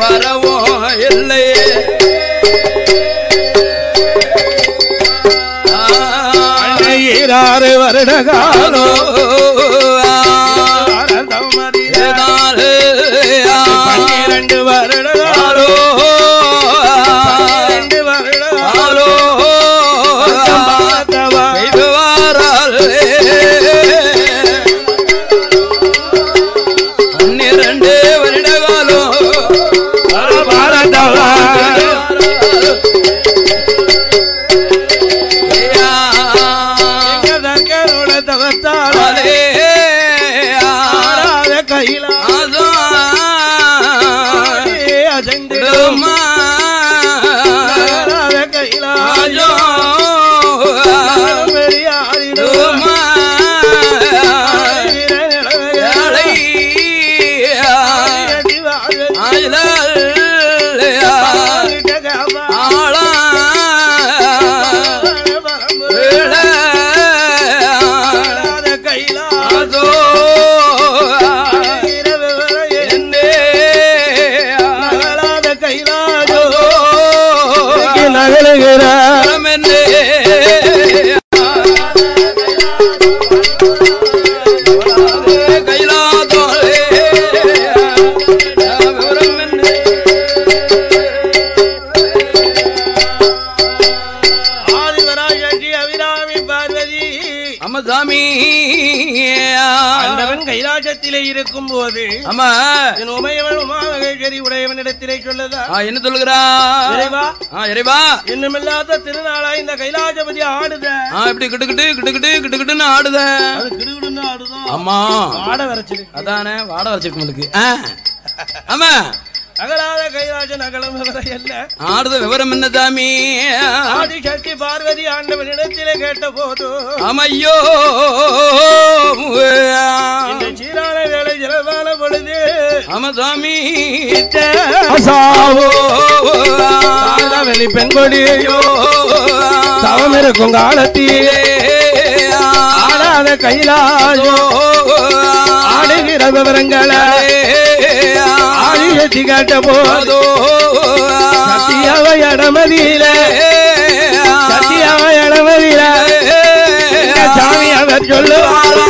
வரவும் இல்லை ஈராறு வருட காலோ 12 வருட காலோ 12 வருட காலோ இது வாராலே 12 வருட காலோ பாரதவா இருக்கும் போது ஆமா உமையவன் உமாமகேஸ்வரி உடையவனிடத்திலே சொல்லதா என்ன சொல்லுகிறா இறைவா இறைவா இன்னுமில்லாத திருநாளா இந்த கைலாசபதி ஆடுத இப்படி கிட்டுக்கிட்டுன்னு ஆடுத அது கிடுகிடுன்னு ஆடுதான் ஆமா வாட வரைச்சிருக்கு அதானே வாட வரைச்சிருக்கு உங்களுக்கு ஆமா அகலாத கைலாச நகலம் விவரம் ஆடுத விவரம் என்ன சாமி ஆதிசக்தி பார்வதி ஆண்டவனிடத்திலே கேட்ட போது ஆமையோ இந்த சீரான வேலை ஜலவான பொழுது ஆமா சாமி வெளி பெண்கொடியோ தவம் இருக்கும் காலத்திலே ஆடாத கைலாசோ ஆடுகிற விவரங்களை ஆதிசக்தி கேட்ட போதோ சத்தியாவ இடமதியில சாமி அவர் சொல்லுவார்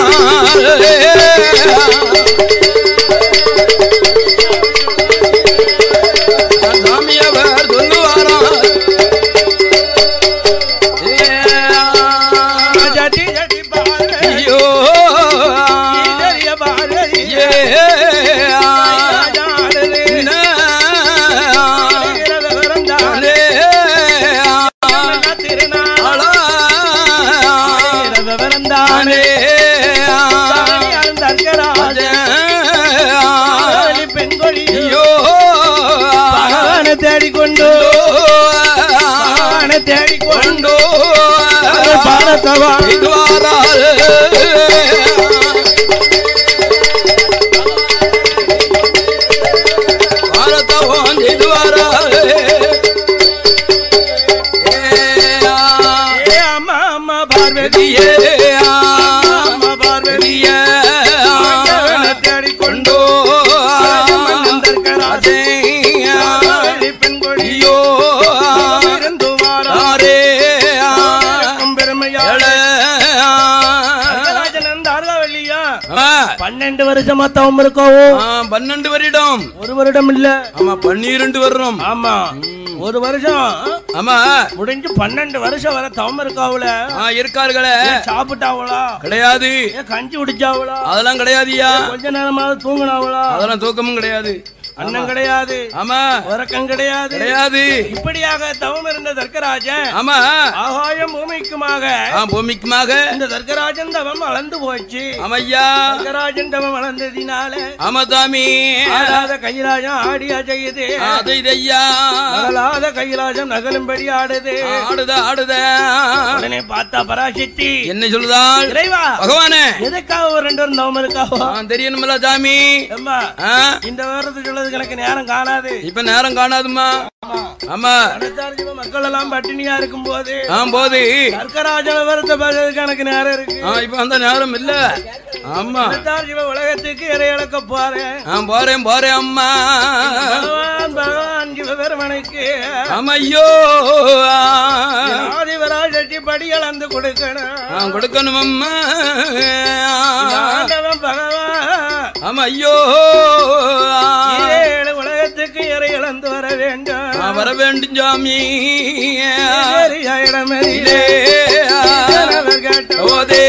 சாமி அவர் சொல்லுவாரா ஜட்டி ஜட்டி பாரையோ பாரையே தேடிக்கொண்டோ தேடிக்கொண்டோ பாரதவா பாரதவான் இதுவாரா அம்மா அம்மா பார்வதியே அம்மா பார்வதியே தேடிக்கொண்டோ பன்னெண்டு வருஷமா தவம் இருக்கவும் 12 வருடம் ஒரு வருடம் இல்ல ஆமா 12 வருடம் ஆமா ஒரு வருஷம் ஆமா முடிஞ்சு 12 வருஷம் வர தவம் இருக்காவுல இருக்கார்களே சாப்பிட்டாவளா கிடையாது கஞ்சி குடிச்சாவளா அதெல்லாம் கிடையாதுயா கொஞ்ச நேரமாவது தூங்கினாவளா அதெல்லாம் தூக்கமும் கிடையாது அண்ணன் கிடையாது ஆமா உறக்கம் கிடையாது கிடையாது இப்படியாக தவம் இருந்த தர்க்கராஜன் ஆமா ஆகாயம் பூமிக்குமாக இந்த தர்க்கராஜன் தவம் வளர்ந்து போச்சு ஆமையா தர்க்கராஜன் தவம் வளர்ந்ததினால ஆமா சாமி ஆடாத கைலாசம் ஆடியா செய்யுது ஐயா அகலாத கைலாசம் நகலும்படி ஆடுது ஆடுத உடனே பார்த்தா பராசக்தி என்ன சொல்லுதான் இறைவா பகவானே எதுக்காக ஒரு 2 வருடம் தவம் இருக்காவோ தெரியணும்ல சாமி அம்மா இந்த வாரத்துக்கு சொல்றது எனக்கு நேரம் காணாது இப்ப நேரம் காணாதுமா ஆமா மக்கள் எல்லாம் பட்டினியா இருக்கும் போது போது தர்க்கராஜ விவரத்தை பார்க்கறதுக்கு எனக்கு நேரம் இருக்கு இப்ப அந்த நேரம் இல்ல ஆமா உலகத்துக்கு இறை இழக்க போறேன் போறேன் அம்மா பகவான் பெருமனுக்கு ஆமையோ ஆதிவராஜி படி அளந்து கொடுக்கணும் கொடுக்கணும் அம்மா ஆண்டவன் பகவான் ஆமையோ உலகத்துக்கு இறை இழந்து வர வேண்டும் சாமி இடமதிலே ஓதே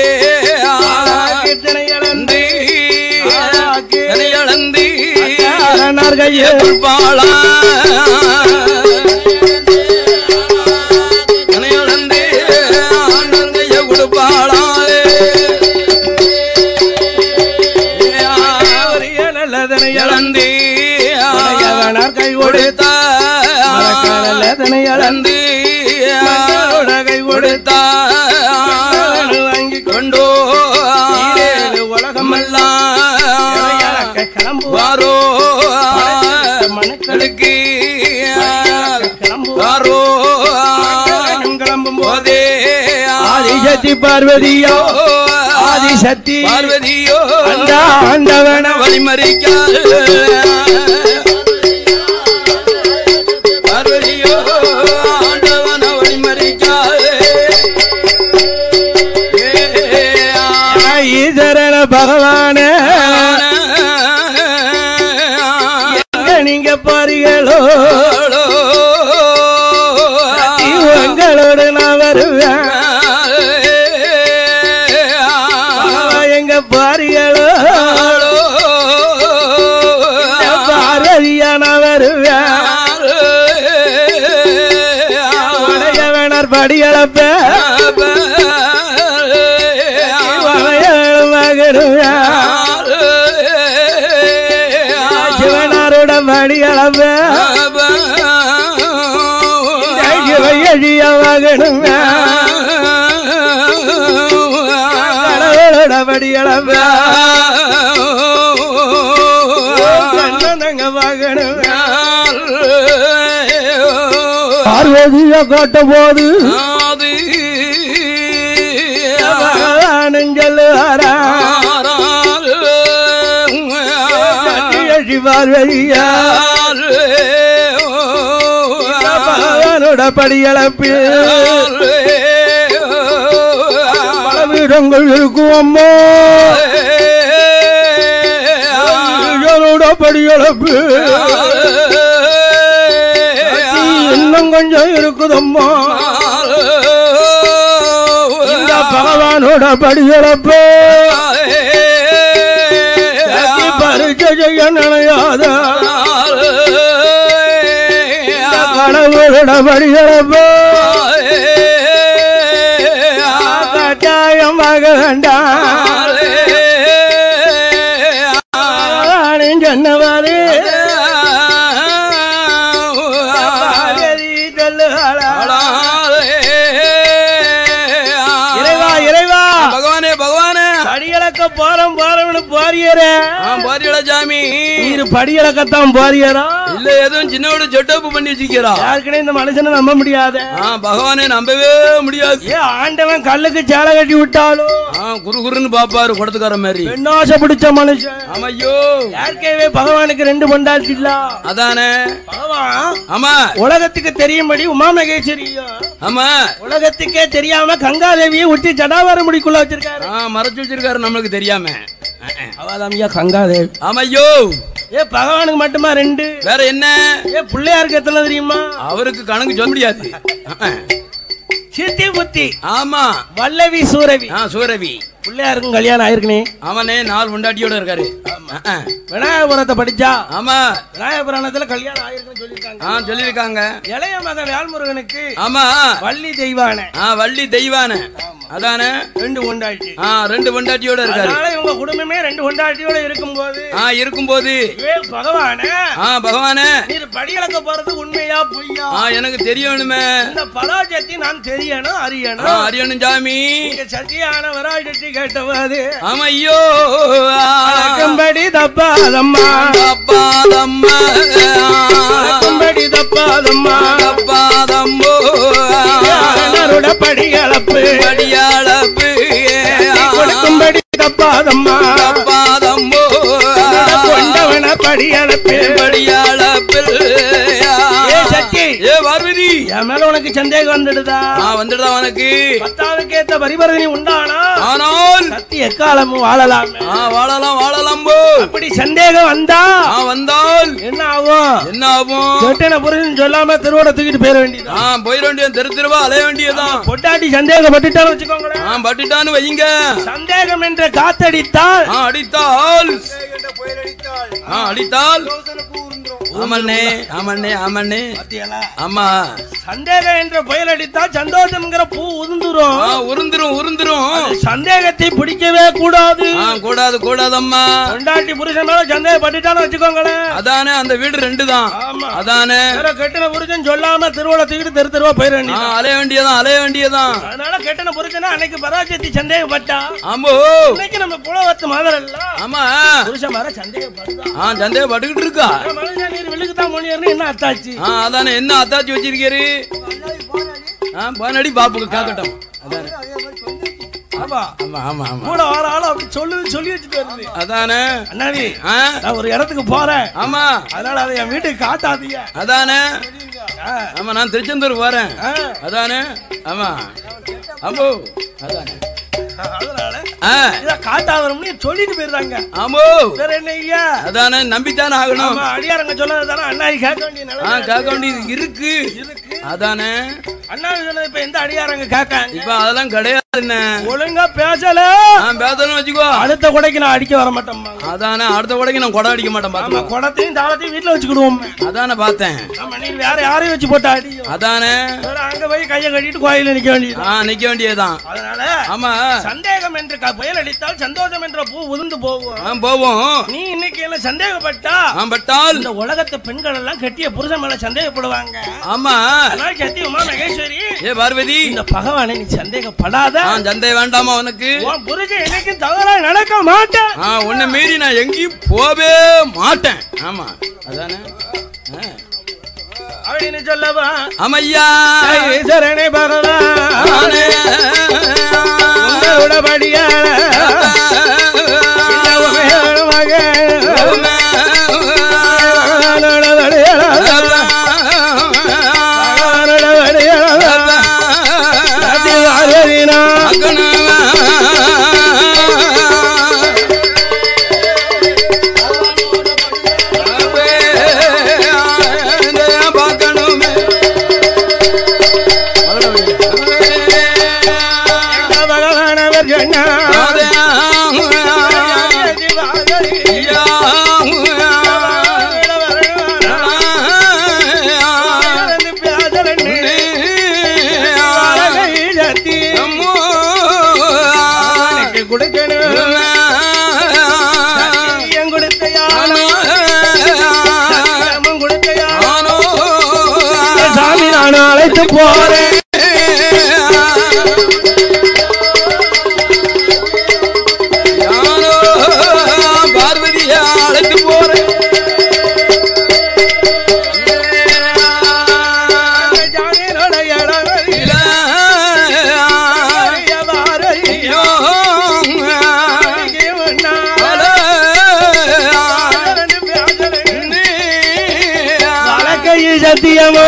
இளந்து பாலா இளந்து கைய கொடுப்பாளா நல்லதனை இளந்து கை கொடுத்தா இளந்து கை கொடுத்தா வாங்கி கொண்டோ உலகமெல்லாம் வாரோ மனக்களுக்கு வாரோ கிளம்பும் போதே ஆதிசக்தி பார்வதியோ ஆதிசக்தி பார்வதியோ ஆண்டவன வழிமறிக்காது பார்வதியோ ஆண்டவன வழிமறிக்காது ஈதரன பகவான நீங்க பாருங்களோ உங்களோடு நான் வருவேன் எங்க பாருங்களோ பார்வதியா நான் வருவேன் உடையவனர் படிகளப்ப சிவனாரோட படிகளப்ப எழியவாகணும் கடவுளோட படிகளப்ப கண்ணங்க வாகணும் பார்வதிய காட்ட போது சொல்லுவாரா பார்வதியா பகவானோட படிகளப்பு பலவிடங்கள் இருக்கும் அம்மா படிகளப்பு இன்னும் கொஞ்சம் இருக்குதம்மா பகவானோட படிகளப்பு பரிச்சை செய்ய நினையாத கடவுளோட படிகளப்பு கட்டாயமாக வேண்டாம் சொன்னவாறு போறோம் போறோம்னு போறியரே போறியடா சாமி நீர் படியலக்கத்தான் போறியரா இல்ல எதுவும் சின்னோட செட்டப் பண்ணி வச்சிக்கிறா யாருக்குனே இந்த மனுஷனை நம்ப முடியாது பகவானே நம்பவே முடியாது ஏன் ஆண்டவன் கல்லுக்கு சேலை கட்டி விட்டாலும் குறுகுறுன்னு பாப்பாரு குடத்துக்கார மாதிரி பெண்ணாசை பிடிச்ச மனுஷன் ஆமையோ யாருக்கே பகவானுக்கு ரெண்டு பொண்டாட்டி இல்ல அதானே பகவான் ஆமா உலகத்துக்கு தெரியும்படி உமா மகேஸ்வரியும் ஆமா உலகத்துக்கே தெரியாம கங்காதேவியை விட்டு ஜடாவார முடிக்குள்ள வச்சிருக்காரு மறைச்சு வச்சிருக்காரு நம்மளுக்கு தெரியாம அவதாமியா கங்காதேவி ஆமையோ ஏ பகவானுக்கு மட்டுமா ரெண்டு வேற என்ன ஏ பிள்ளையாருக்கு எத்தனை தெரியுமா அவருக்கு கணக்கு சொல்ல முடியாது சித்தி புத்தி ஆமா வல்லவி சூரவி சூரவி பிள்ளையாருக்கும் கல்யாணம் ஆயிருக்கனே அவனே 4 பொண்டாட்டியோட இருக்காரு விநாயகபுரத்தை படிச்சா ஆமா விநாயகபுராணத்துல கல்யாணம் ஆயிருக்குன்னு சொல்லிருக்காங்க சொல்லிருக்காங்க இளைய மகன் வேல்முருகனுக்கு ஆமா வள்ளி தெய்வான வள்ளி தெய்வான அதானே 2 பொண்டாட்டி 2 பொண்டாட்டியோட இருக்காரு அதனால இவங்க குடும்பமே 2 பொண்டாட்டியோட இருக்கும்போது பகவானே நீர் படியளக்க போறது உண்மையா பொய்யா எனக்கு தெரியணுமே இந்த பராஜக்தி நான் தெரியணும் அறியணும் சாமி சத்தியான வராஜக்தி கேட்டவாது ஆமையோ கம்படி தப்பாதம்மா கம்படி தப்பாதம்மா படிகளப்பு கொடுக்கும்படி தப்பாதம்மா கொண்டவன படியளப்பு ஏ பார்வதி என் மேல உனக்கு சந்தேகம் வந்துடுதா? வந்துடுதா உனக்கு? பத்தாவுக்கு ஏத்த பரிவர்த்தனை உண்டானா? ஆனால் சத்தி எக்காலமும் வாழலாம். வாழலாம் போ. அப்படி சந்தேகம் வந்தால் என்ன ஆகும்? கெட்டன புரிஞ்சு சொல்லாம திருவோட தூக்கிட்டு போயிட வேண்டியது. போயிட வேண்டியது. தெருவா அலைய வேண்டியதான். பொட்டாட்டி சந்தேகப்பட்டுட்டான்னு வச்சுக்கோங்களேன். பட்டுட்டான்னு வைங்க. சந்தேகம் என்ற காத்தடித்தால் அடித்தால் ஆமண்ணே ஆமா. சந்தேகம் என்ற புயல் அடித்தால் சந்தோஷம்ங்கிற பூ உருந்துரும். சந்தேகத்தை பிடிக்கவே கூடாது. கூடாதம்மா. பொண்டாட்டி புருஷன் மேல சந்தேகப்பட்டுட்டான்னு வச்சுக்கோங்களேன். அதானே அந்த வீடு 2 தான். அதானே கெட்டன புருஷன் சொல்லாம திருவோட தூக்கிட்டு தெருவா போயிட வேண்டியது. அலைய வேண்டியதான். அதனால கெட்டன புருஷனா அன்னைக்கு பராஜயத்தை சந்தேகப்பட்டா. ஆம்போ இன்னைக்கு நம்ம புலவத்து மாதிரி இல்ல. ஆமா புருஷன் மேல சந்தேகப்படுதான். சந்தேகப்பட்டுக்கிட்டு இருக்கா. விழுக்குதான் மொழியர்னு என்ன அத்தாச்சு? அதானே என்ன அத்தாச்சி வச்சிருக்கீரு? பானடி பாப்புக்கு காக்கட்டும். கூட வர ஆளு அப்படி சொல்லி வச்சுட்டு வருது. அதானே அண்ணாவி நான் ஒரு இடத்துக்கு போறேன். ஆமா அதனால அதை என் வீட்டுக்கு காட்டாதீங்க. அதானே ஆமா நான் திருச்செந்தூர் போறேன். அதானே ஆமா அம்போ அதானே காட்டாதவர்னு சொல்லிட்டு போயிருந்தாங்க. ஆமோ வேற என்ன ஐயா? அதானே நம்பித்தானே ஆகணும். அடியாரங்க சொன்னதானே அண்ணாவி கேட்க வேண்டியது இருக்கு. அதானே அண்ணாவி சொன்னது இப்ப எந்த அடியாரங்க கேட்காங்க? இப்ப அதெல்லாம் கிடையாது. ஒழுங்கா பேசல வச்சுக்கோ. அடுத்த கொடைக்கு நான் அடிக்க வர மாட்டேன். அதானே அடுத்த கொடைக்கு நான் கொடை அடிக்க மாட்டேன். கொடத்தையும் தாளத்தையும் வீட்டுல வச்சுக்கிடுவோம். அதானே பார்த்தேன். நீ வேற யாரையும் வச்சு போட்டா அடி. அதானே அங்க போய் கையை கட்டிட்டு கோயில நிக்க வேண்டியதுதான். அதனால ஆமா சந்தேகம் என்று புயல் அடித்தால் சந்தோஷம் என்ற பூ உதிர்ந்து போவோம். நீ இன்னைக்கு என்ன சந்தேகப்பட்டால் இந்த உலகத்து பெண்கள் எல்லாம் கட்டிய புருஷன் மேல சந்தேகப்படுவாங்க. ஆமா சத்தி உமா மகேஸ்வரி ஏ பார்வதி இந்த பகவானை நீ சந்தேகப்படாத. சந்தேகம் வேண்டாமா உனக்கு? புருஷன் என்னைக்கு தவறா நடக்க மாட்டேன். உன்னை மீறி நான் எங்கேயும் போவே மாட்டேன். ஆமா அதானே அப்படின்னு சொல்லவா? அம்மையா சரணே பகவானே உடபடியாள அழைத்து போறேன். பார்வதியா அழைத்து போறேன். சத்தியமோ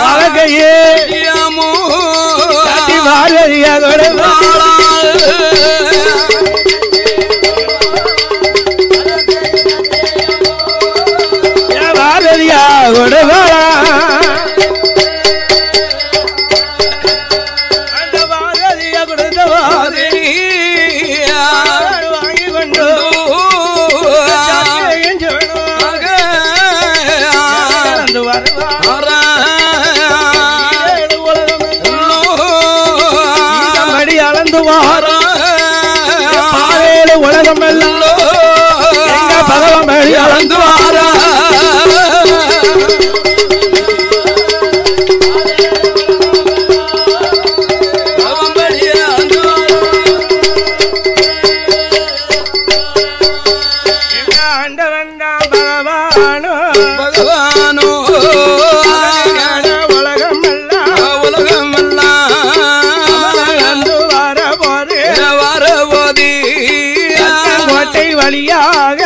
வாழ்க்கையே பாரதியாரோட பாரதியாரோட அந்த பாரதியா கொடுத்த வாங்கி கொண்டு உலகம் எல்லாம் பகவான் அளந்து வாரா. வழியாக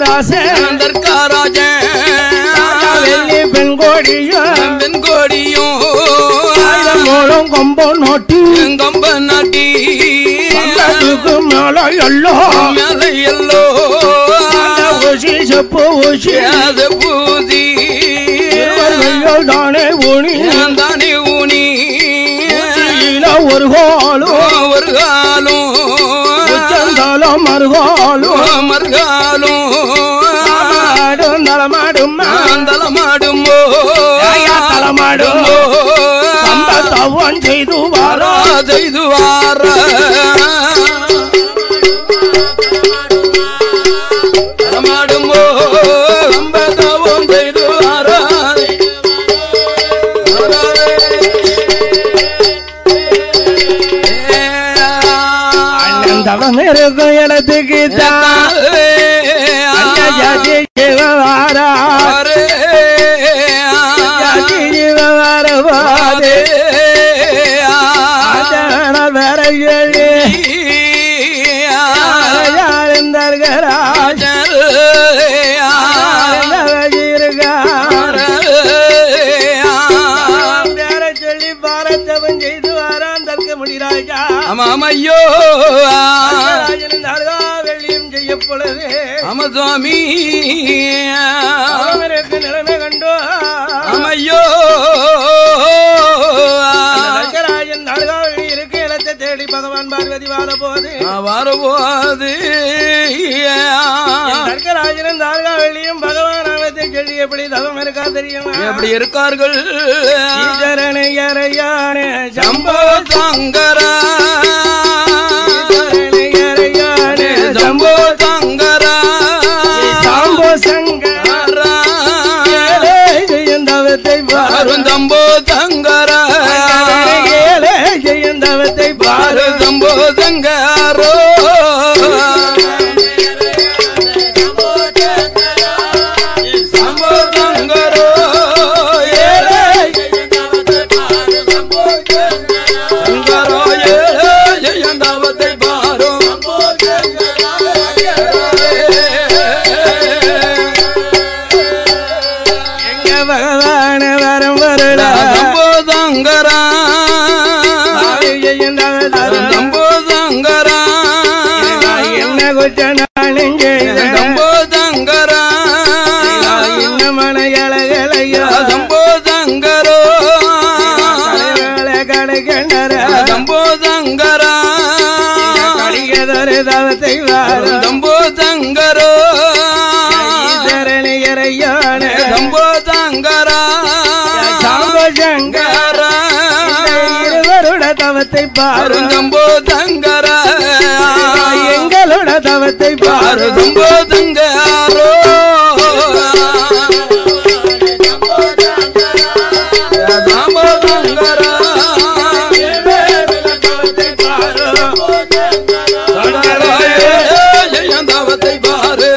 ராசன் தர்காராஜன் வெள்ளி பெண்கோடியும் மூலம் கொம்போ நோட்டி நாட்டி மேல எல்லோ ஊசி செப்பு ஊசி பூதி தானே ஊனி ஒரு காலும் உச்சந்தாலும் மறுகாலும் தலமாடுமோ தவன் செய்து வாரா தலமாடுமோ தவம் செய்து வாரா தவம் இருக்கும் இடத்துக்கு வேற சொல்லி பாரத்தவன் செய்து வாரான் தற்க முடிராஜா ஆமாமையோ வெள்ளியும் செய்யப்பொழுது ஆமா சுவாமி நிலைமை கண்டோ ஆமையோ ராஜன் நாடுகாவளி இருக்கு இடத்தை தேடி பகவான் பார்வதி வாரபோது தர்கராஜனும் தார்காவளியும் பகவான் அவத்தை சொல்லி எப்படி தவம் இருக்கா தெரியுமா எப்படி இருக்கார்கள் சம்போ சங்கரா சம்போ சங்கரா சம்போ சங்கரா ஜெயந்தவத்தை பாரும் தம்போ சங்கரா ஜெயந்தவத்தை பாரு தம்போ சங்கரோ தம்போ தங்கரா எங்களோட தவத்தை பாரு தம்போ தங்காரோ தம்போ தங்கரா ஜெயந்தவத்தை பாரு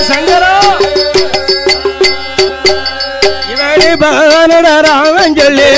சங்கரா இவடி பகவானோட ராமன் சொல்லி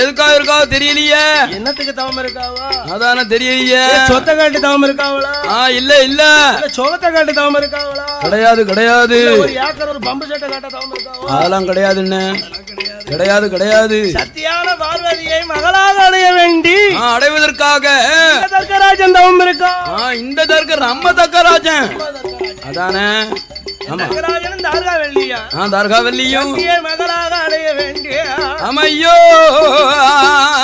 எதுக்காக இருக்காவோ தெரியலையே. என்னத்துக்கு தவம் இருக்காவா? அதான தெரியலையே. சொத்தை காட்டி தவம் இருக்காவளா? இல்ல இல்ல. சோகத்தை காட்டி தவம் இருக்காவளா? கிடையாது கிடையாது. ஒரு ஏக்கர் ஒரு பம்பு செட்டை காட்ட தவம் இருக்காவா? அதெல்லாம் கிடையாதுன்னு. கிடையாது கிடையாது. சத்தியான பார்வதியை மகளாக அடைய வேண்டி அடைவதற்காக தர்க்கராஜன் தவம் இருக்கா. இந்த தர்க்க நம்ம தர்க்கராஜன் அதானே. தர்க்கராஜனும் தார்காவல்லியா? தார்காவல்லியும் மகளாக அடைய வேண்டிய அம்மையோ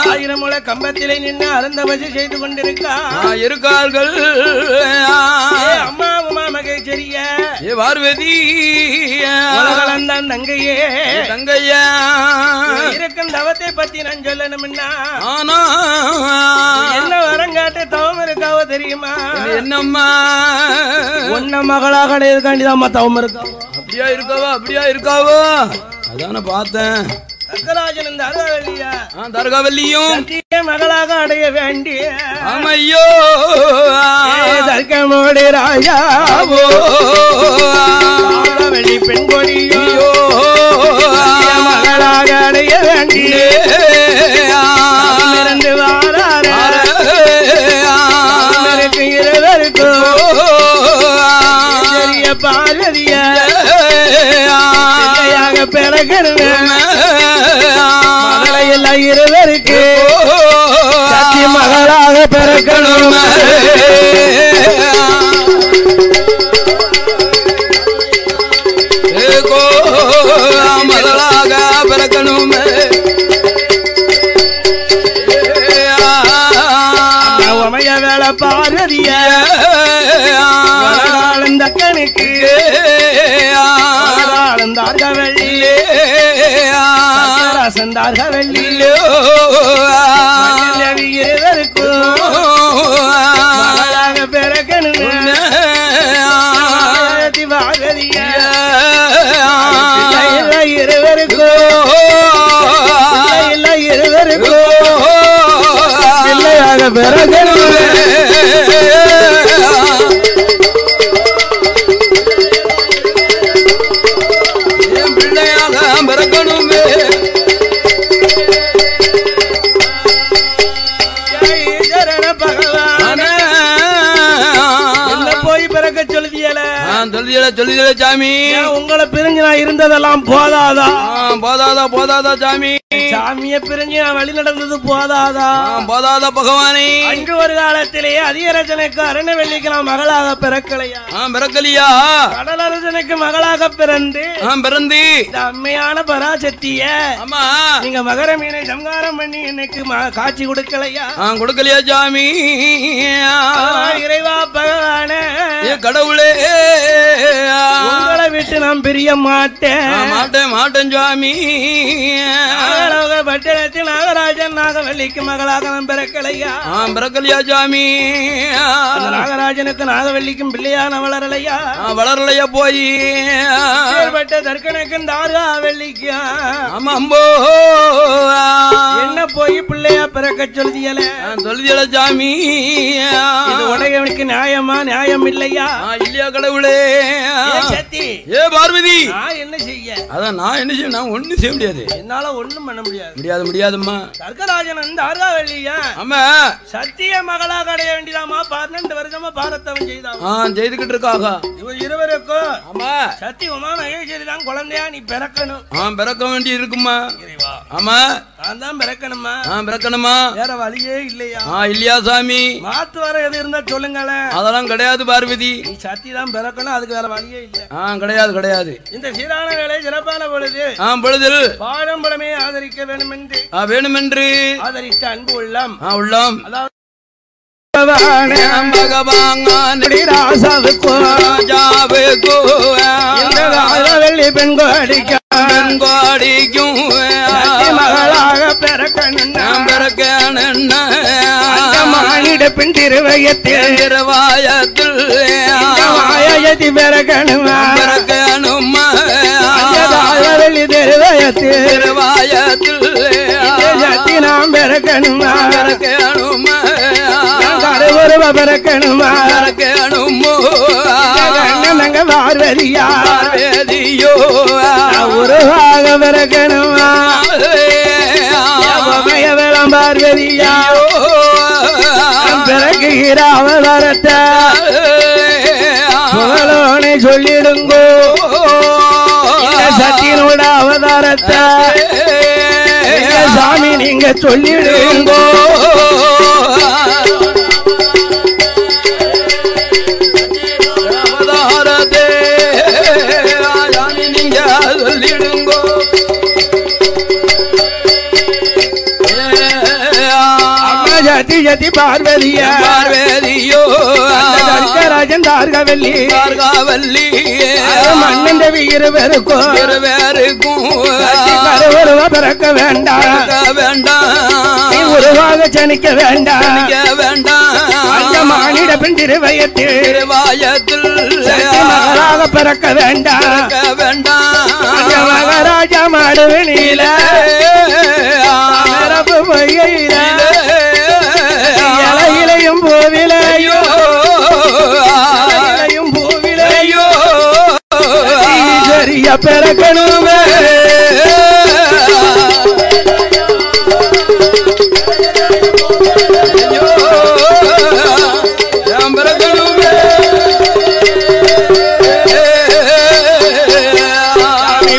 1000 முழ கம்பத்திலே நின்று அருந்த வச்சு செய்து கொண்டிருக்கா இருக்கார்கள். அம்மா உமா மகேஸ்வரிய பார்வதி உலகளந்தான் தங்கையே தங்கையா இருக்கும் தவத்தை பத்தி நான் சொல்லணும்னா என்ன வரங்காட்டு தவம் இருக்காவோ தெரியுமா? என்னம்மா ஒன்ன மகளாக அடையதுக்காண்டிதாம்மா தவம் இருக்காவோ. அப்படியா இருக்காவோ அப்படியா இருக்காவோ அதான பார்த்தேன். தர்க்கராஜன் தார்காவல்லியா? தார்காவல்லியும் மகளாக அடைய வேண்டிய அம்மையோ தர்க்கமோடி ராஜாவோ வெளி பெண் கொடியோ மகளாக அடைய வேண்டிய இருவருக்கும் பார்வதியாக பிறகு மகளையெல்லாம் இருவருக்கு மகளாக பிறக்கணும். மகளாக பிறக்கணும். உமைய வேலை பார்வதிய தக்கனுக்கு தார்காவல்லியே தார்காவல்லியோ இருவருக்கும் மகளாக பிறக்கணும். பார்வதிய இருவருக்கும் இருவருக்கும் பிள்ளையாக பிறக்கணும். சொல்லுதியல சாமி. உங்களை பிரிஞ்சு நான் இருந்ததெல்லாம் போதாதா? போதாதா போதாதா சாமி. சாமிய பிரிஞ்சு நான் வழி நடந்தது போதாதா? போதாதா பகவானே. அன்று ஒரு காலத்திலேயே அதிகரசனுக்கு அரணவெள்ளிக்கலாம் மகளாக பிறக்கலையா? பிறக்கலையா? கடலரசனுக்கு மகளாக பிறந்து இந்த அம்மையான பராசக்திய ஆமா நீங்க மகர மீனை சம்காரம் பண்ணி எனக்கு காட்சி கொடுக்கலையா? கொடுக்கலையா சாமி. இறைவா பகவானே கடவுளே உங்களை விட்டு நான் பிரிய மாட்டேன் மாட்டேன் மாட்டேன் சுவாமி. பட்டணத்தில் நாகராஜன் நாகவல்லிக்கு மகளாக நான் பிறக்கலையா? பிறக்கலையா சுவாமி. நாகராஜனுக்கு நாகவல்லிக்கும் பிள்ளையான வளரலையா? வளரலையா போய் பட்ட தர்க்கனுக்கும் தார்காவல்லிக்கும் ஆமாம்போ என்ன போய் பிள்ளையா பிறக்க சொல்லுதியல சொல்லுதியல சாமி. உடையவனுக்கு நியாயமா? நியாயம் இல்லையா? இல்லையா கடவுளே. சத்தி பார்வதி என்ன செய்ய? அதான் நான் என்ன செய்ய? நான் ஒண்ணும் செய்ய முடியாது. என்னால ஒண்ணும் பண்ண முடியாது. முடியாது முடியாதும்மா. தர்க்கராஜன் தார்காவல்லியா ஆமா சத்திய மகளாக அடைய வேண்டியதாமா 12 வருஷமா பாரத்தவன் செய்தான். செய்துகிட்டு இருக்காக இருவருக்கும். ஆமா சத்தி உமா மகேஸ்வரி தான் குழந்தையா நீ பிறக்கணும். பிறக்க வேண்டி இருக்குமா? ஆமா நான் தான் பிறக்கணுமா? பிறக்கணுமா? வேற வழியே இல்லையா? இல்லையா சாமி. மாத்து வர எது இருந்தா சொல்லுங்களேன். அதெல்லாம் கிடையாது பார்வதி. நீ சத்தி தான் பிறக்கணும். அதுக்கு வேற வழியே இல்ல. கிடையாது கிடையாது. இந்த சீரான வேலை சிறப்பான பொழுது பொழுதில் பாரம்பரியமே ஆதரிக்க வேண்டும் என்று ஆதரித்த அன்பு உள்ளம் உள்ளம் பெண் கோடிக்கும் மகளாக பிறக்கணும் மானிட பெண் திருவயத்தில் திருவாயத்தில் பிறக்கணும் திருவாயத்தில் நாம் பிறக்கணுமா கருவருவ பிறக்கணுமா நாங்க பார்வதியா உருவாக பிறக்கணுமா பார்வதியா பிறகுகிற அவதாரத்தை புகழோனை சொல்லிடுங்கோ சத்தியனோட அவதாரத்தை சாமி நீங்க சொல்லிடுங்கோ அவதாரத்தை சாமி நீங்க சொல்லிடுங்கோ ஜதி ஜதி பார்வதியா பார்வதியோ ராஜன் தார்கவல்லி தார்கவல்லி மன்னன் தேவி இருவருக்கும் கருவருவ பிறக்க வேண்டாம் நீ உருவாக ஜனிக்க வேண்டாம் அந்த மானிட பெண் திருவயத்தில் மகளாக பிறக்க வேண்டாம் அந்த மகாராஜா மாடுவெளியில பொய்யில இலையும் பூவிலையோ பூவிலையோ சரிய பிறக்கணுமே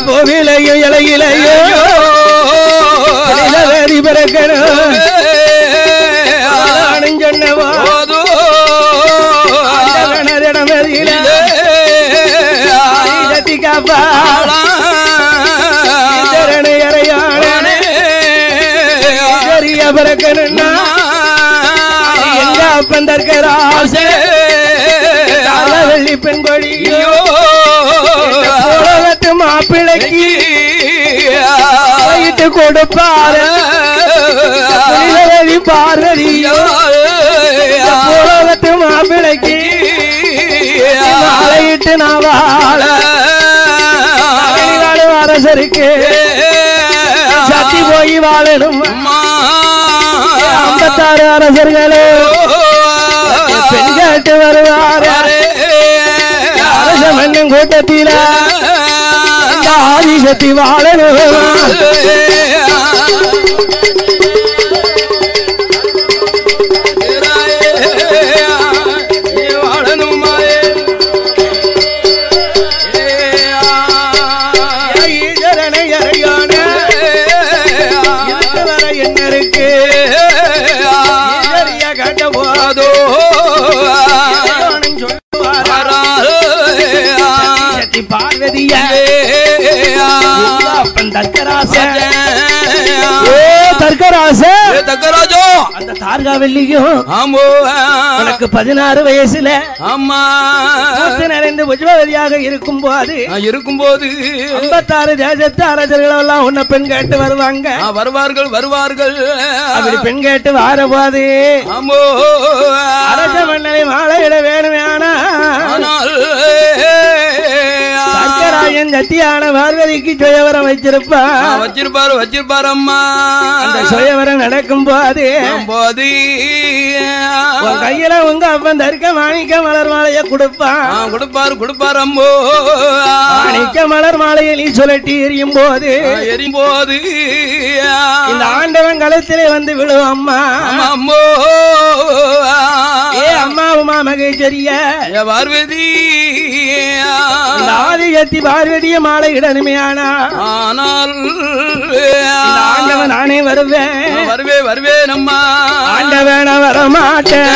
பூவிலையோ இலையிலையோ பிறக்கணும் பிறக்கணும்னா எங்க அப்பன் தற்கராசே வெள்ளி பெண் கொடியோ உலகத்து மாப்பிள்ளைக்கு இட்டு கொடுப்பாரு பார்வதியோ உலகத்து மாப்பிள்ளைக்கு நாளையிட்டு நான் வாழ அரசருக்கு சத்தி போய் வாழணும் 56 அரசர்களே பெண் கேட்டு வருவார் அரச மண்ணும் கூட்டத்தில ஆதிசக்தி வாழணும் பார்வதியா அந்த தார்காவல்லியும் உனக்கு 16 வயசுல நிறைந்து புஜ்வதியாக இருக்கும் போது 56 தேசத்து அரசர்கள் எல்லாம் உன்னை பெண் கேட்டு வருவார்கள் அப்படி பெண் கேட்டு வார போது அரச மன்னனை மாலையிட வேணுமே சத்தியராயன் சத்தியான பார்வதிக்கு சுயவரம் வச்சிருப்பார் அம்மா அந்த சுயவரம் நடக்கும் போது கையில உங்க அப்பன் தர்க்க மாணிக்க மலர் மாலைய கொடுப்பார் அம்மோ மாணிக்க மலர் மாலையை நீ சுழட்டி எரியும் போது இந்த ஆண்டவன் கழுத்திலே வந்து விழும் அம்மா அம்மோ ஏ அம்மா உமா மகேஸ்வரியா பார்வதி ஆதிசக்தி பார்வதிய மாலை இடனுமே ஆனால் ஆண்டவன் நானே வருவேன் அம்மா ஆண்டவன வரமாட்டேன்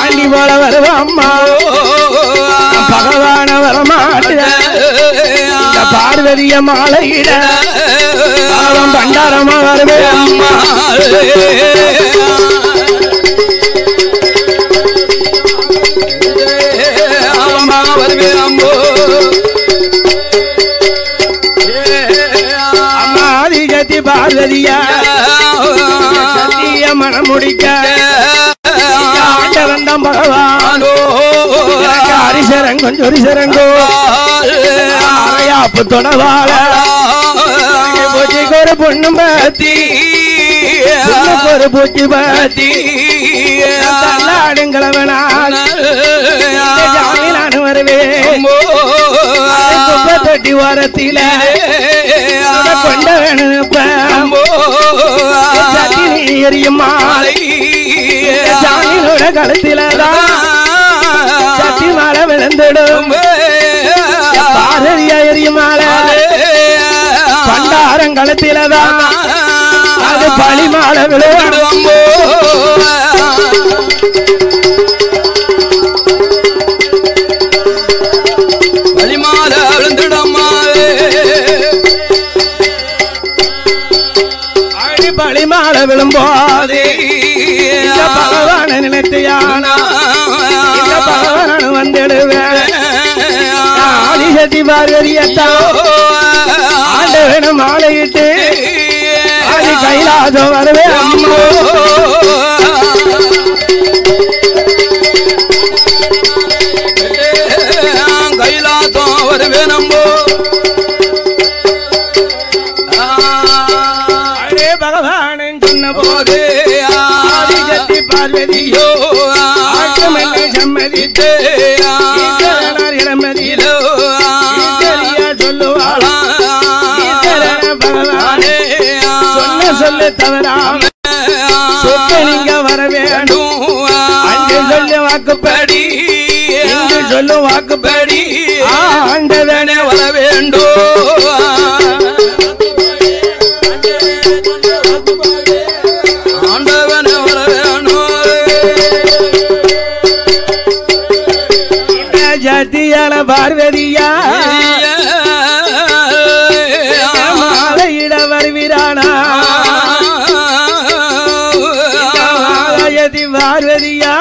ஆண்டி போல வருவேன் அம்மா பகவான வரமாட்டேன் பார்வதிய மாலையிட பண்டாரமா வருவேன் அம்மா ஆதிசக்தி பார்வதியா சத்திய மனம் முடிக்க ஆண்டவன் தான் பகவானோ ஹரிசரங்கம் சொரிசரங்கோ அரையாப்பு தொடவாள பூச்சிக்கு ஒரு பொண்ணு பாத்தி ஒரு பூச்சி பாத்தி ஆடுங்களவனான வருவேன் தொட்டி ஓரத்தில கொண்ட வேணும் சத்தி எரியும் மாலை சாமியோட கழுத்திலதான் சட்டி மாலை விழுந்துடும் பார்வதியா எரியும் மாலை பண்டாரம் கழுத்திலதான் அது பழி மாலை விழுந்துடும் பழிமாலை விழுந்துடம்மா பழிமாலை விழும்போது பகவான நினைத்தியானா பகவான வந்துடுவேன் ஆதிசக்தி பார்வதியத்தா ஆண்டவனும் மாலையிட்டு ஆதி கைலாசம் வருவே அம்மோ கைலாசம் வருவே நம்போ பகவானன் சொன்ன போது ஆதிசக்தி பார்வதியோ சம்மதித்து இடமதியிலோ சொல்லுவாளா பகவானே சொன்ன சொல்லு தவறாம சொத்து நீங்க வர வேண்டும் அன்று சொல்லு வாக்குப்படி இன்று சொல்லு வாக்குப்படி ஆண்டவனே வர வேண்டும் ஜாத்தியால பார்வதியா மாலையிட வருகிறானா ஜாதி பார்வதியா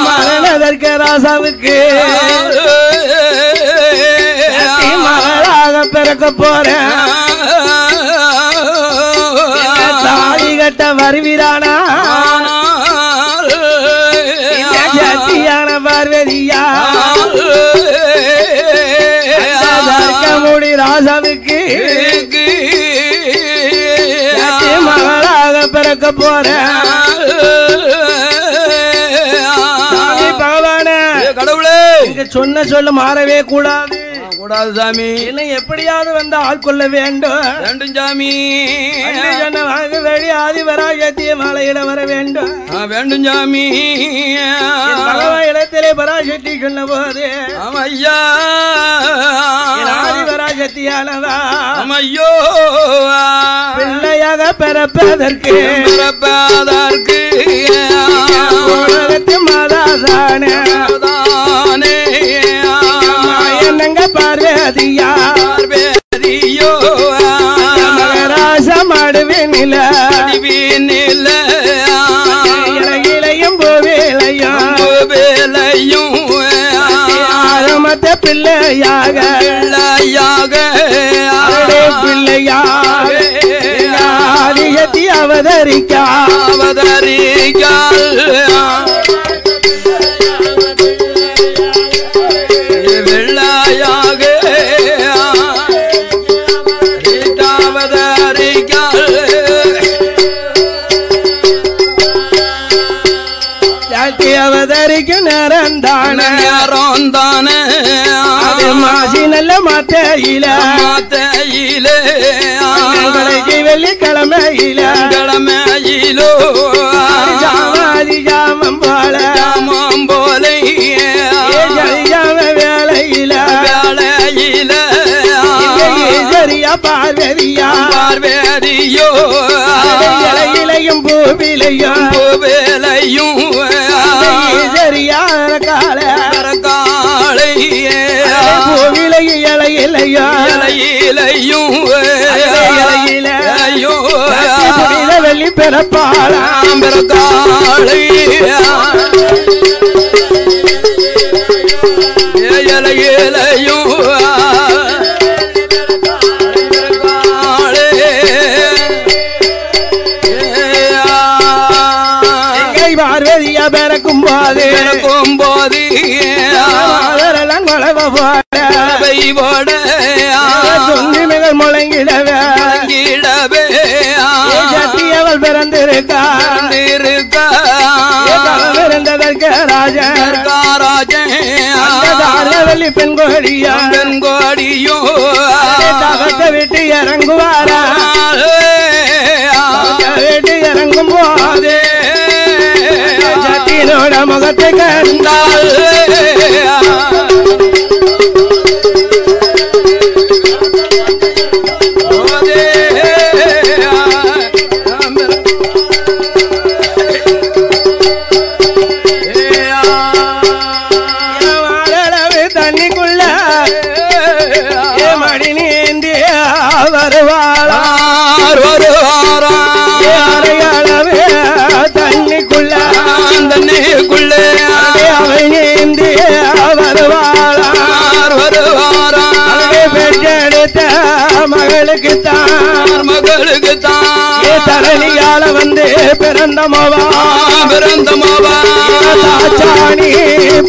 மரணதற்கு ராசாவுக்கு மகளாக பிறக்க போறேன் தாலி கட்ட வருகிறானா பார்வதியா முடி ராசாவுக்கு மகளாக பிறக்க போறேன் பகவான கடவுளே இங்க சொன்ன சொல்ல மாறவே கூடாது கூடாது சாமி என்ன எப்படியாவது வந்து ஆட்கொள்ள வேண்டும் வேண்டும் சாமி சொன்ன வெளி ஆதிபராசக்திய மாலையிட வர வேண்டும் வேண்டும் சாமி இடத்திலே பராசக்தி சொன்ன போது ஐயா ஆதிபராசக்தியானவா ஐயோ பிள்ளையாக பிறப்பதற்கு மாதாதானே என்னங்க பார்வதியா மகராசம் அடுவினில இலையும் பூவிலையும் ஆரம்பத்த பிள்ளையாக பிள்ளையாக ஆதியத்தி அவதரிக்கா அவதரிக்கும் நேரம் தானே அது மாசி நல்ல மாத்தையில வெள்ளிக்கிழமையிலோ ஜாமாதி ஜாமம் போல ஜாம வேலையில சரியா பார்வதியா இலையும் பூவிலையும் சரியா காலை பூவிலையும் இலையிலையும் வெள்ளி பிறப்பாளாம் பிறக்காளை இலையிலையும் பார்வதியா பிறக்கும் போது அதெல்லாம் வளவ போட துணிமைகள் முழங்கிடவே சத்தியவள் பிறந்திருக்கா இருந்ததற்கு ராஜவள்ளி பெண்கோடியும் தகத்தை விட்டு இறங்குவாரா போதே சத்தியனோட முகத்தை கண்டால் தண்ணிக்குள்ள மடி நீந்தி வருவாளார் அறையளவு தண்ணிக்குள்ள அவை நீந்தி வருவாளார் பெற்றெடுத்த மகளுக்குத்தான் தரணியால வந்து பிறந்தமாவா சாச்சாணி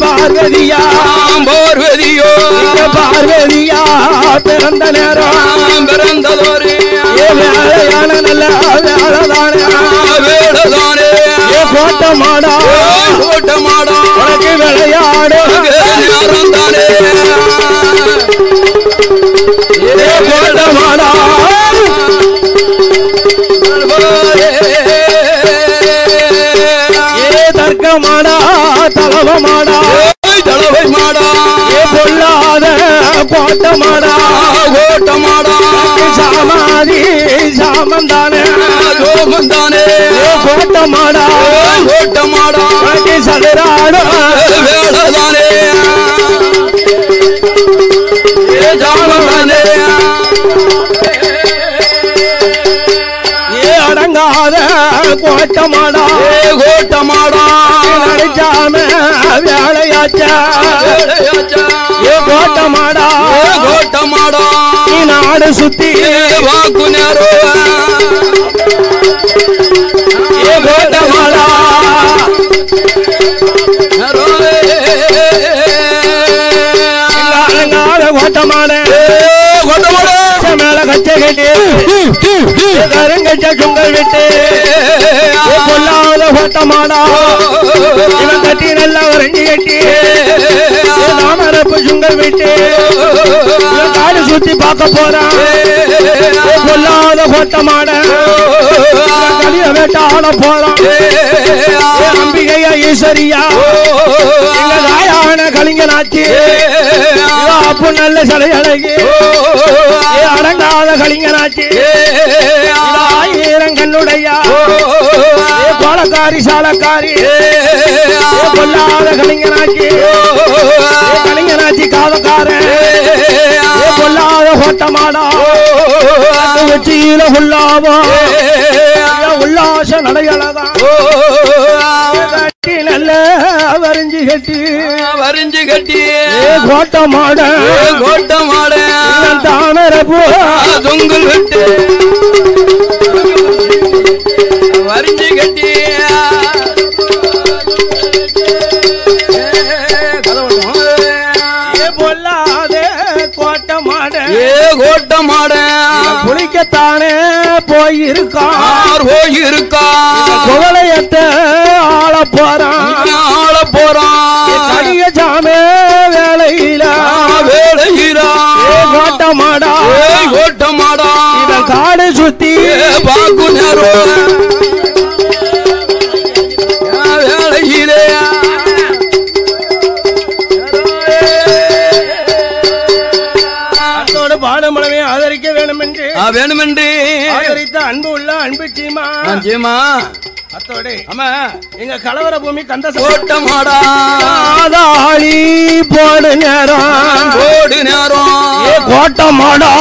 பார்வதியா பார்வதியா பிறந்த நேரம் வேலையான நல்ல வேலைதானே கோட்டமாடா உனக்கு விளையாடு கோட்டமாடா தர்க்கமாடா தளவமாடா பொல்லாத கோட்டமாடா சாமாதி சாமந்தானே கோட்டமாடா சதுராடா அடங்காத கோட்டமாடா நடிச்சாம வேலையாச்சா கோட்டமாடா நீ நாடு சுத்தி வாக்கு நேரோ கோட்டமாடா கோட்டமாட மேல கச்சை கட்டி கருங்கச்ச சுங்கல் விட்டு பொல்லாத கோட்டமாடா இவன் கட்டி நல்லா வரைஞ்சி கட்டி நாமரப்பு சுங்கல் விட்டு காடு சுத்தி பார்க்க போறான் பொல்லாத கோட்டமாட கலிய வேட்டாட போறான் அம்பிகையா ஈஸ்வரியா எங்க தாயான கலிங்கனாச்சி அப்பு நல்ல சலை அழகி அடங்காத கலிங்கனாச்சி ஆயிரம் கண்ணுடையா கோலக்காரி சாலக்காரி பொல்லாத கலிங்கனாச்சி கலிங்கனாச்சி காவக்காரன் பொல்லாத கோட்டமாடா உச்சியில உள்ளாவோ உல்லாச நடையளதான் நல்ல வரிஞ்சு கட்டி கோட்டமாட தாமரப்பூ தொங்கல் விட்டு வரிஞ்சு கட்டி பொல்லாத கோட்டமாட குளிக்கத்தானே போயிருக்கார் குவளையத்தை ஆள போறான் கடிக சாமே வேலையில கோட்டமாடா இவன் காடு சுத்தி பாக்கு நேரம் வேலையிலே பாடமளவை ஆதரிக்க வேண்டுமென்று ஆதரித்த அன்பு உள்ள அன்பு சீமா அத்தோடு ஆமா எங்க கலவர பூமி கந்த கோட்டமாடா போடு நேரம் கோட்டமாடா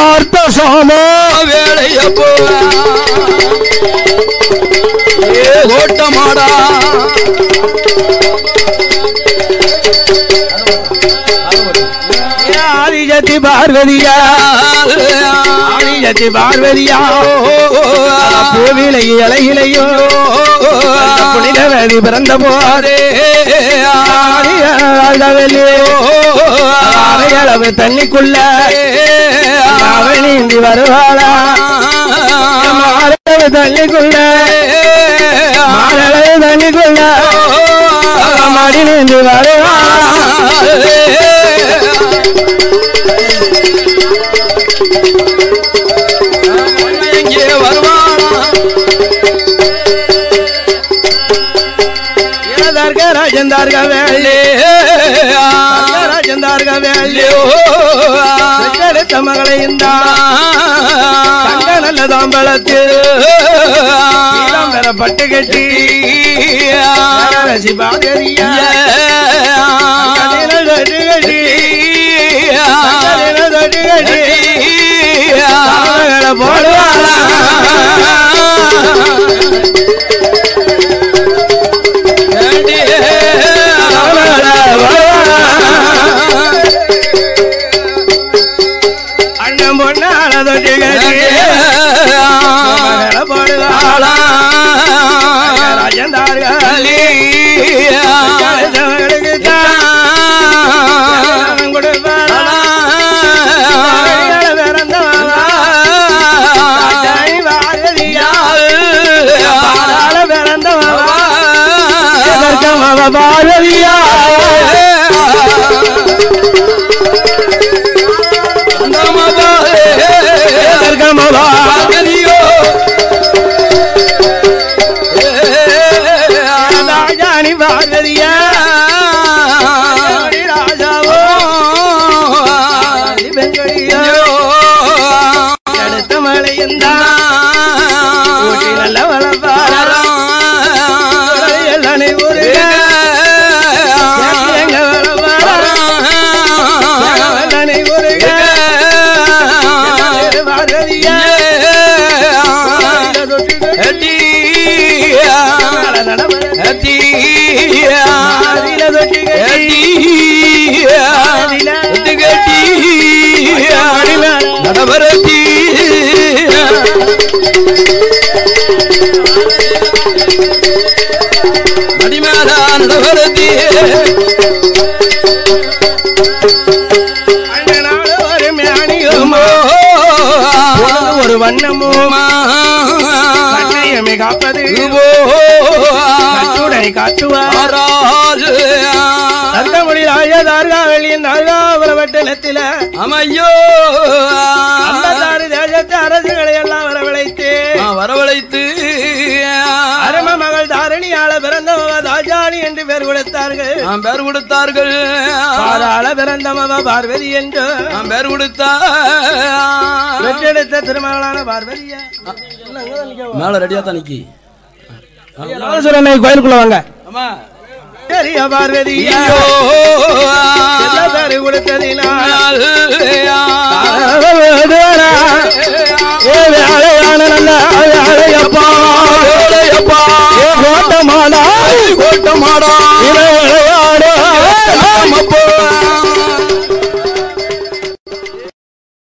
அர்த்த சோமோ வேலைய போ கோட்டமாடா ஆதிஜதி பார்வதியா பூவிலை இலையிலையோ புனிதவதி பிறந்த போதே அறையளவு தண்ணிக்குள்ள அவள் நீந்தி வருவாளா மாறளவு தண்ணிக்குள்ள மடி நீந்தி வருவாளா மகளையும் நல்லதாம் பலத்தில் பட்டு கட்டி சிபாதரியா போடுவாளா அண்ணன் பொண்ணால தொட்டி கட்டி போடுவாளா ராஜந்தார்களே பாரதியா ராஜாணி பாரதியா ராஜாவோ பெண்கொடியோ அடுத்த மழையந்தா நல்ல வளர்ப்பாரா நடவரத்தி அடிமேல நடவரத்தி ஒரு மேனியுமோ ஒரு வண்ணமுமா கண்ணையமை காப்பது கட்டுடனை காட்டுவாராது தர்க்கமொழி ராஜதார்காவளியின் தார்காபுரவட்டலத்தில அமையோ ஐம்பத்தாறு தேசத்து அரசுகளை எல்லாம் வரவழைத்து அரம மகள் தாரணியால பிறந்தவ தாஜானி என்று பேர் கொடுத்தார்கள் பாராள பிறந்தவ பார்வதி என்று பேர் கொடுத்தார் பெற்றெடுத்த திருமகளான பார்வதியா மேல ரெடியா தான் நிக்கி கோயிலுக்குள்ள வாங்க பெரிய பார்வதியா பேரு கொடுத்ததினால் வேலையான நல்ல வேலையப்பா கோட்டமாடா விளையாட